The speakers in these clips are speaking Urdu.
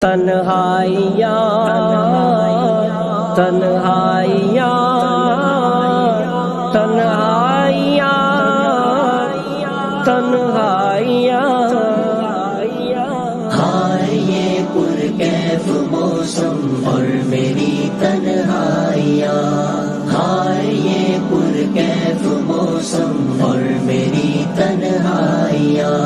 تنہائیاں تنہائیاں تنہائیاں تنہائیاں ہائے یہ پرکیف موسم اور میری تنہائیاں، ہائے یہ پرکیف موسم اور میری تنہائیاں۔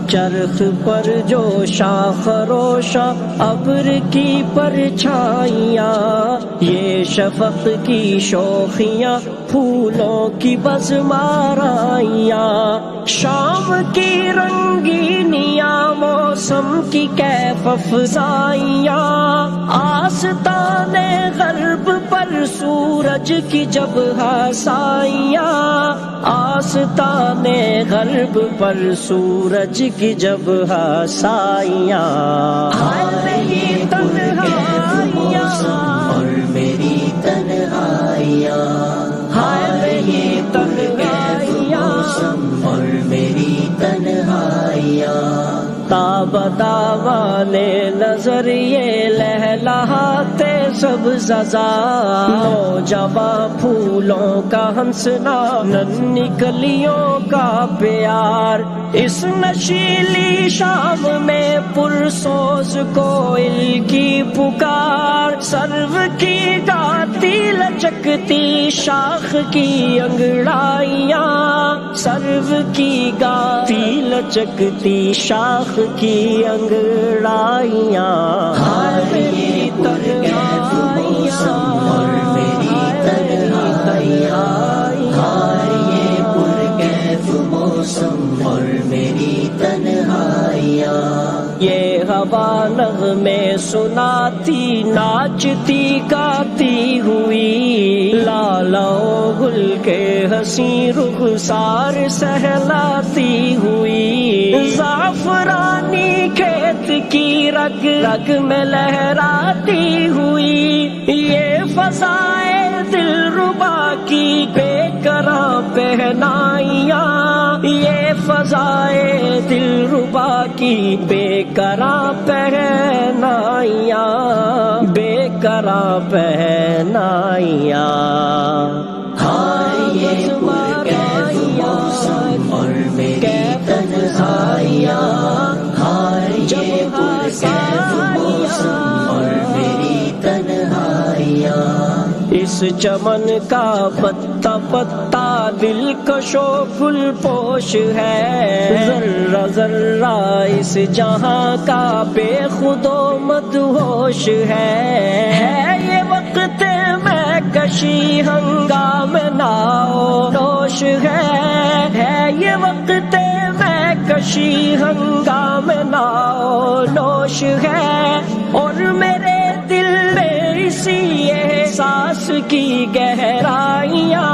چرخ پر جو شاخ روشاں ابر کی پرچھائیاں، یہ شفق کی شوخیاں پھولوں کی بزمارائیاں، شام کی رنگینیاں موسم کی کیف افزائیاں، آستان غرب پر سورج کی جب ہسائیاں، آستان غرب پر سورج کی جب ہسائیاں۔ ہائے یہ پرکیف موسم اور میری تنہائیاں، ہائے یہ پرکیف موسم اور میری تنہائیاں۔ تاب داوانے نظر یہ لہلاتے سب ززا، نوجوان پھولوں کا ہنسنا ننھی کلیوں کا پیار، اس نشیلی شام میں پرسوز کوئل کی پکار، سرو کی گاتی لچکتی شاخ کی انگڑائیاں، سرو کی گاتی لچکتی شاخ کی انگڑائیاں۔ ہائے یہ پرکیف موسم اور میری تنہائیاں، ہائے یہ پرکیف موسم اور میری تنہائیاں۔ یہ ہوا نغمے سناتی ناچتی گاتی ہوئی، لالوں گل کے حسین رخسار سہلاتی ہوئی، زعفرانی کھیت کی رگ رگ میں لہراتی ہوئی، یہ فضائے دلربا کی بے قرار پہنائیاں، یہ فضائے دلربا کی بے قرار پہنائیاں، بے قرار پہنائیاں۔ ہائے یہ پرکیف موسم اور میری تنہائیاں، ہائے یہ پرکیف موسم اور میری تنہائیاں۔ اس چمن کا پتا پتا دلکش و گل پوش ہے، ذرہ ذرہ اس جہاں کا بے خود و مدہوش ہے، یہ وقت میں کشی ہنگام ناؤ نوش ہے، یہ وقت میں کشی ہنگام ناؤ نوش ہے، اور میرے دل میں اسی احساس کی گہرائیاں،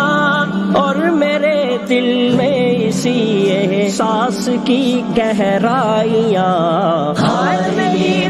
اور میرے دل میں اسی احساس کی گہرائیاں۔ ہائے یہ